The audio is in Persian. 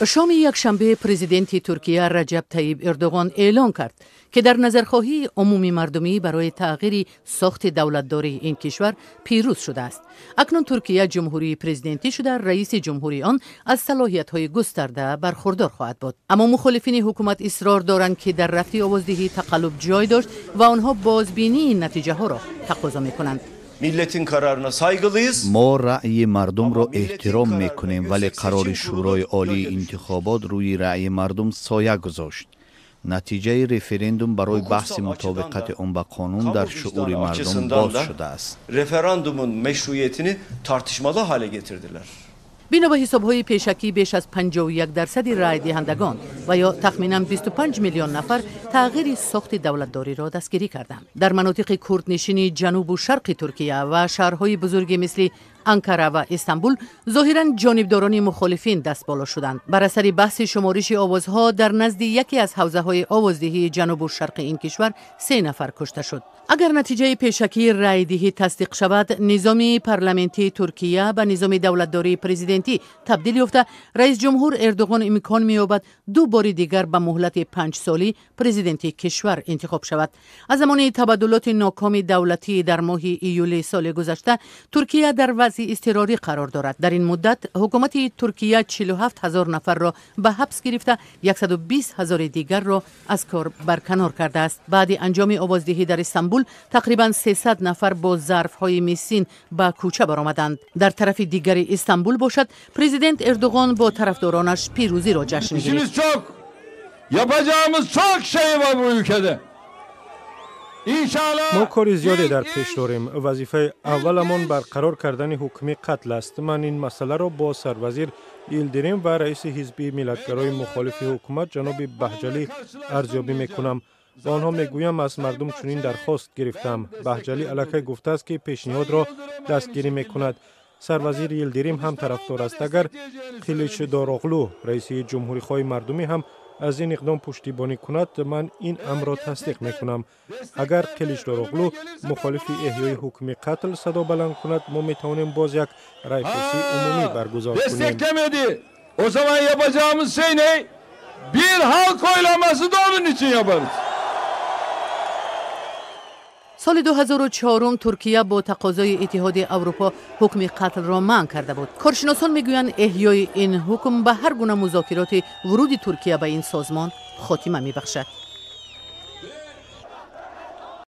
شام یکشنبه پرزیدنت ترکیه رجب طیب اردوغان اعلام کرد که در نظرخواهی عمومی مردمی برای تغییر ساخت دولتداری این کشور پیروز شده است. اکنون ترکیه جمهوری پرزیدنتی شده، رئیس جمهوری آن از صلاحیت‌های گسترده برخوردار خواهد بود. اما مخالفین حکومت اصرار دارند که در رفع آوازدهی تقلب جای داشت و آنها بازبینی این نتیجه ها را تقاضا می‌کنند. Milletin kararına saygılıyız. ما رأی مردم را احترام میکنیم، ولی قرار شورای عالی انتخابات روی رأی مردم سایه گذاشت. نتیجه رفراندوم برای بحث مطابقت آن به قانون در شعور مردم باز شده است. Referandumun meşruiyetini tartışmalı hale getirdiler. بنا به حساب‌های پیشکی بیش از 51% رای دهندگان و یا تخمیناً 25 میلیون نفر تغییر ساخت دولتداری را دستگیری کردند. در مناطق کردنشین جنوب و شرق ترکیه و شهرهای بزرگی مثل انکاره و استانبول ظاهراً جانبداران مخالفین دست بالا شدند. بر اثر بحث شمارش آوازها در نزد یکی از حوزه‌های آوازدهی جنوب و شرق این کشور 3 نفر کشته شد. اگر نتیجه پیشکی رای دهی تصدیق شود، نظام پارلمانتی ترکیه به نظام دولتداری پرزیدنتی تبدیل یافته، رئیس جمهور اردوغان امکان می‌یابد 2 بار دیگر به مهلت 5 سالی پرزیدنتی کشور انتخاب شود. از زمان تبادلات ناکام دولتی در ماه ایول سال گذشته، ترکیه در وضع اضطراری قرار دارد. در این مدت حکومت ترکیه 47,000 نفر را به حبس گرفته، 120,000 دیگر را از کار برکنار کرده است. بعد انجام آوازدهی در استانبول تقریباً 300 نفر با ظرف‌های میسین به کوچه برآمدند. در طرف دیگر استانبول باشد، پرزیدنت اردوغان با طرفدارانش پیروزی را جشن گرفت. Yapacağımız çok şey var bu ülkede. ما کاری زیادی در پیش داریم. وظیفه اولمان برقرار کردن حکم قتل است. من این مسئله را با سروزیر یلدریم و رئیس حزب ملتگرای مخالف حکومت جناب بهجلی ارزیابی میکنم. با آنها میگویم از مردم چنین درخواست گرفتم. بهجلی الکی گفته است که پیشنهاد را دستگیری میکند. سروزیر یلدریم هم طرفدار است. اگر کلیچ داراغلو رئیس جمهوری خواه مردمی هم از این اقدام پشتیبانی کند، من این امر را تصدیق میکنم. اگر کلیچ داراغلو مخالف احیای حکم قتل صدا بلند کند، ما میتوانیم باز یک رایپرسی عمومی برگزار کنیم. Desteklemedi. O zaman yapacağımız şey ne? Bir halk oylaması da onun için yaparız. سال 2004 ترکیه با تقاضای اتحاد اروپا حکم قتل را منع کرده بود. کارشناسان میگویند احیای این حکم به هر گونه مذاکرات ورود ترکیه به این سازمان خاتمه میبخشد.